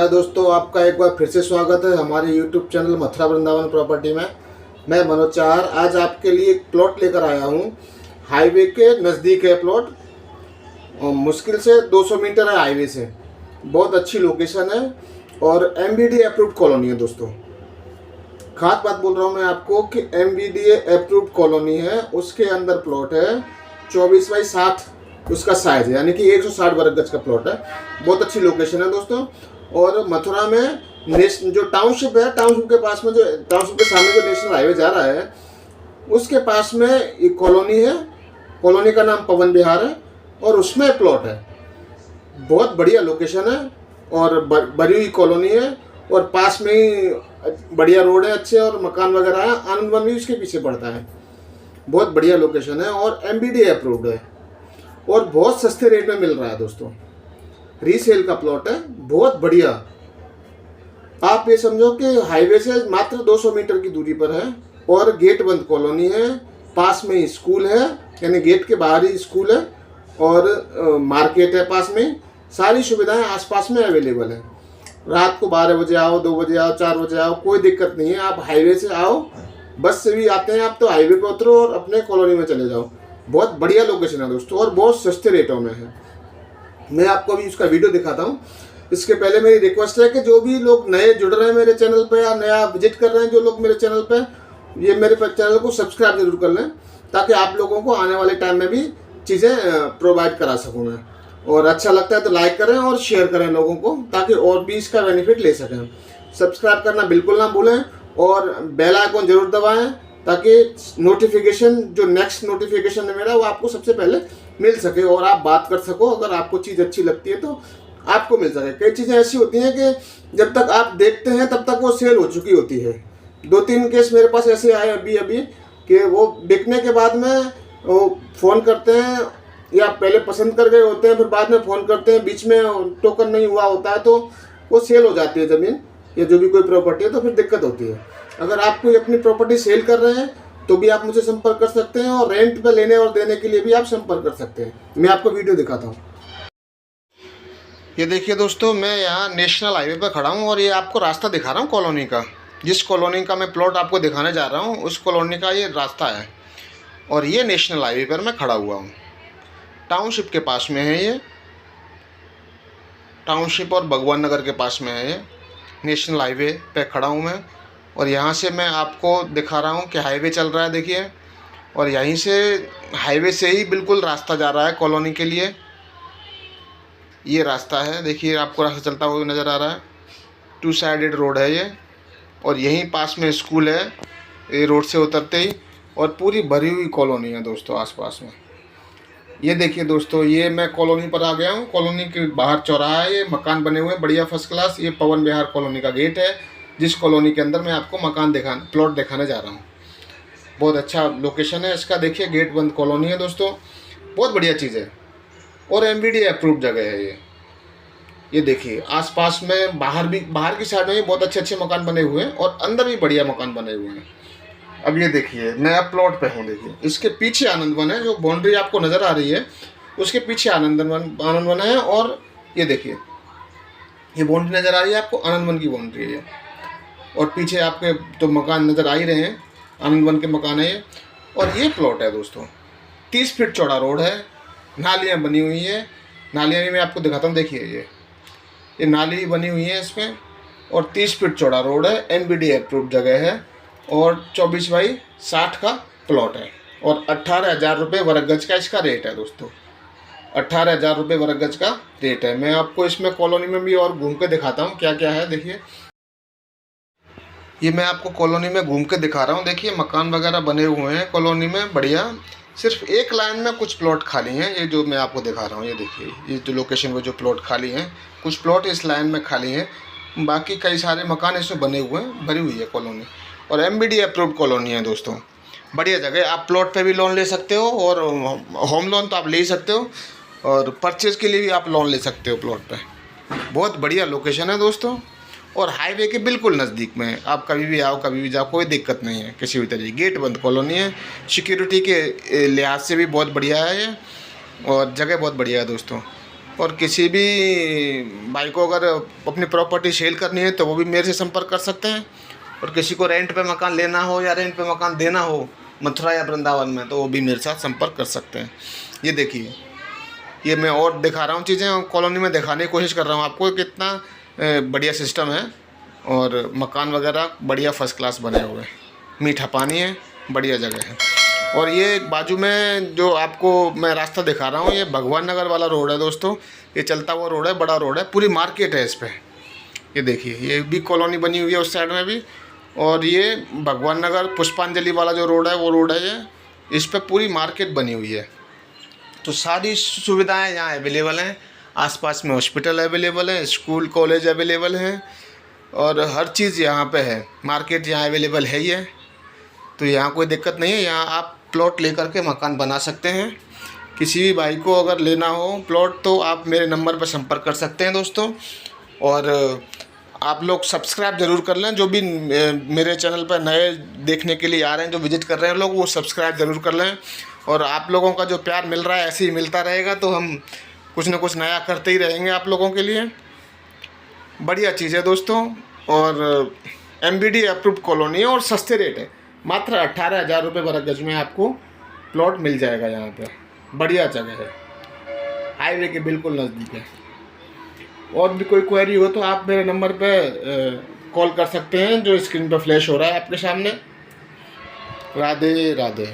नमस्कार दोस्तों, आपका एक बार फिर से स्वागत है हमारे YouTube channel Mathura Vrindavan property में। मैं मनोज चाहर आज आपके लिए एक प्लॉट लेकर आया हूं। हाईवे के नज़दीक है प्लॉट, मुश्किल से 200 मीटर है हाईवे से। बहुत अच्छी लोकेशन है और MBDA अप्रूव्ड कॉलोनी है दोस्तों। खास बात बोल रहा हूं मैं आपको कि MBDA अप्रूव्ड कॉलोनी है, उसके अंदर प्लॉट है 24 बाई 60 उसका साइज है, यानी कि 160 वर्ग गज का प्लॉट है। बहुत अच्छी लोकेशन है दोस्तों। और मथुरा में जो टाउनशिप है, टाउनशिप के पास में, जो टाउनशिप के सामने जो नेशनल हाईवे जा रहा है उसके पास में एक कॉलोनी है। कॉलोनी का नाम पवन विहार है और उसमें प्लॉट है। बहुत बढ़िया लोकेशन है और बड़ी हुई कॉलोनी है और पास में ही बढ़िया रोड है अच्छे और मकान वगैरह है। आनंद वन भी उसके पीछे पड़ता है। बहुत बढ़िया लोकेशन है और MBDA अप्रूव्ड है और बहुत सस्ते रेट में मिल रहा है दोस्तों। रीसेल का प्लॉट है, बहुत बढ़िया। आप ये समझो कि हाईवे से मात्र 200 मीटर की दूरी पर है और गेट बंद कॉलोनी है। पास में ही स्कूल है, यानी गेट के बाहर ही स्कूल है और मार्केट है पास में। सारी सुविधाएं आसपास में अवेलेबल है। रात को 12 बजे आओ, 2 बजे आओ, 4 बजे आओ, कोई दिक्कत नहीं है। आप हाईवे से आओ, बस से भी आते हैं आप तो हाईवे पे उतरो और अपने कॉलोनी में चले जाओ। बहुत बढ़िया लोकेशन है दोस्तों और बहुत सस्ते रेटों में है। मैं आपको अभी उसका वीडियो दिखाता हूँ। इसके पहले मेरी रिक्वेस्ट है कि जो भी लोग नए जुड़ रहे हैं मेरे चैनल पे या नया विजिट कर रहे हैं जो लोग मेरे चैनल पे, ये मेरे चैनल को सब्सक्राइब जरूर कर लें ताकि आप लोगों को आने वाले टाइम में भी चीज़ें प्रोवाइड करा सकूँ मैं। और अच्छा लगता है तो लाइक करें और शेयर करें लोगों को, ताकि और भी इसका बेनिफिट ले सकें। सब्सक्राइब करना बिल्कुल ना भूलें और बेल आइकन जरूर दबाएं ताकि नोटिफिकेशन, जो नेक्स्ट नोटिफिकेशन है मेरा, वो आपको सबसे पहले मिल सके और आप बात कर सको। अगर आपको चीज़ अच्छी लगती है तो आपको मिल सके। कई चीज़ें ऐसी होती हैं कि जब तक आप देखते हैं तब तक वो सेल हो चुकी होती है। 2-3 केस मेरे पास ऐसे आए अभी कि वो बिकने के बाद में वो फ़ोन करते हैं या पहले पसंद कर गए होते हैं, फिर बाद में फ़ोन करते हैं, बीच में टोकन नहीं हुआ होता है तो वो सेल हो जाती है ज़मीन या जो भी कोई प्रॉपर्टी है, तो फिर दिक्कत होती है। अगर आप कोई अपनी प्रॉपर्टी सेल कर रहे हैं तो भी आप मुझे संपर्क कर सकते हैं और रेंट पे लेने और देने के लिए भी आप संपर्क कर सकते हैं। मैं आपको वीडियो दिखाता हूँ। ये देखिए दोस्तों, मैं यहाँ नेशनल हाईवे पर खड़ा हूँ और ये आपको रास्ता दिखा रहा हूँ कॉलोनी का। जिस कॉलोनी का मैं प्लॉट आपको दिखाने जा रहा हूँ उस कॉलोनी का ये रास्ता है और ये नेशनल हाईवे पर मैं खड़ा हुआ हूँ। टाउनशिप के पास में है ये, टाउनशिप और भगवान नगर के पास में है ये। नेशनल हाईवे पे खड़ा हूँ मैं और यहाँ से मैं आपको दिखा रहा हूँ कि हाईवे चल रहा है, देखिए। और यहीं से हाईवे से ही बिल्कुल रास्ता जा रहा है कॉलोनी के लिए। ये रास्ता है, देखिए आपको रास्ता चलता हुआ नज़र आ रहा है। 2 साइडेड रोड है ये और यहीं पास में स्कूल है, ये रोड से उतरते ही। और पूरी भरी हुई कॉलोनी है दोस्तों आसपास में। ये देखिए दोस्तों, ये मैं कॉलोनी पर आ गया हूँ। कॉलोनी के बाहर चौराहा है, ये मकान बने हुए हैं बढ़िया फर्स्ट क्लास। ये पवन विहार कॉलोनी का गेट है, जिस कॉलोनी के अंदर मैं आपको प्लॉट दिखाने जा रहा हूँ। बहुत अच्छा लोकेशन है इसका। देखिए गेट बंद कॉलोनी है दोस्तों, बहुत बढ़िया चीज़ है और MBDA अप्रूव्ड जगह है ये। ये देखिए आसपास में बाहर की साइड में भी बहुत अच्छे मकान बने हुए हैं और अंदर भी बढ़िया मकान बने हुए हैं। अब ये देखिए नया प्लॉट पे हूँ। देखिए इसके पीछे आनंद वन है, जो बाउंड्री आपको नज़र आ रही है उसके पीछे आनंद वन है। और ये देखिए ये बाउंड्री नज़र आ रही है आपको, आनंद वन की बाउंड्री है। और पीछे आपके तो मकान नज़र आ ही रहे हैं, आनंद वन के मकान है ये। और ये प्लॉट है दोस्तों, 30 फीट चौड़ा रोड है, नालियाँ बनी हुई हैं। नालियाँ भी मैं आपको दिखाता हूँ, देखिए ये नाली बनी हुई है इसमें। और 30 फीट चौड़ा रोड है, MBDA अप्रूव्ड जगह है और 24 बाई 60 का प्लॉट है और 18,000 रुपये वर्ग गज का इसका रेट है दोस्तों। 18,000 रुपये वर्ग गज का रेट है। मैं आपको इसमें कॉलोनी में भी और घूम के दिखाता हूँ क्या क्या है। देखिए ये मैं आपको कॉलोनी में घूम के दिखा रहा हूँ। देखिए मकान वगैरह बने हुए हैं कॉलोनी में बढ़िया। सिर्फ एक लाइन में कुछ प्लॉट खाली हैं, ये जो मैं आपको दिखा रहा हूँ। ये देखिए ये जो लोकेशन पे जो प्लॉट खाली हैं, कुछ प्लॉट इस लाइन में खाली हैं, बाकी कई सारे मकान इसमें बने हुए हैं। भरी हुई है कॉलोनी और MBDA अप्रूव्ड कॉलोनी है दोस्तों। बढ़िया जगह। आप प्लॉट पे भी लोन ले सकते हो और होम लोन तो आप ले ही सकते हो और परचेज़ के लिए भी आप लोन ले सकते हो प्लॉट पे। बहुत बढ़िया लोकेशन है दोस्तों और हाईवे के बिल्कुल नज़दीक में है। आप कभी भी आओ, कभी भी जाओ, कोई दिक्कत नहीं है किसी भी तरीके। गेट बंद कॉलोनी है, सिक्योरिटी के लिहाज से भी बहुत बढ़िया है ये और जगह बहुत बढ़िया है दोस्तों। और किसी भी भाई को अगर अपनी प्रॉपर्टी सेल करनी है तो वो भी मेरे से संपर्क कर सकते हैं। और किसी को रेंट पे मकान लेना हो या रेंट पे मकान देना हो मथुरा या वृंदावन में, तो वो भी मेरे साथ संपर्क कर सकते हैं। ये देखिए, ये मैं और दिखा रहा हूँ चीज़ें, और कॉलोनी में दिखाने की कोशिश कर रहा हूँ आपको कितना बढ़िया सिस्टम है। और मकान वगैरह बढ़िया फर्स्ट क्लास बने हुए हैं, मीठा पानी है, बढ़िया जगह है। और ये बाजू में जो आपको मैं रास्ता दिखा रहा हूँ, ये भगवान नगर वाला रोड है दोस्तों। ये चलता हुआ रोड है, बड़ा रोड है, पूरी मार्केट है इस पर। ये देखिए, ये भी कॉलोनी बनी हुई है उस साइड में भी। और ये भगवान नगर पुष्पांजलि वाला जो रोड है वो रोड है ये, इस पर पूरी मार्केट बनी हुई है। तो सारी सुविधाएं यहाँ अवेलेबल हैं। आसपास में हॉस्पिटल अवेलेबल है, स्कूल कॉलेज अवेलेबल हैं, और हर चीज़ यहाँ पे है। मार्केट यहाँ अवेलेबल है ही है, तो यहाँ कोई दिक्कत नहीं है। यहाँ आप प्लॉट लेकर के मकान बना सकते हैं। किसी भी भाई को अगर लेना हो प्लॉट तो आप मेरे नंबर पर संपर्क कर सकते हैं दोस्तों। और आप लोग सब्सक्राइब ज़रूर कर लें, जो भी मेरे चैनल पर नए देखने के लिए आ रहे हैं, जो विज़िट कर रहे हैं लोग, वो सब्सक्राइब ज़रूर कर लें। और आप लोगों का जो प्यार मिल रहा है ऐसे ही मिलता रहेगा, तो हम कुछ ना कुछ नया करते ही रहेंगे आप लोगों के लिए। बढ़िया चीज़ है दोस्तों। और MBD अप्रूव्ड कॉलोनी है और सस्ते रेट है, मात्र 18,000 रुपये वर्ग गज में आपको प्लॉट मिल जाएगा यहाँ पे। बढ़िया जगह है, हाईवे के बिल्कुल नज़दीक है। और भी कोई क्वेरी हो तो आप मेरे नंबर पे कॉल कर सकते हैं, जो स्क्रीन पर फ्लैश हो रहा है आपके सामने। राधे राधे।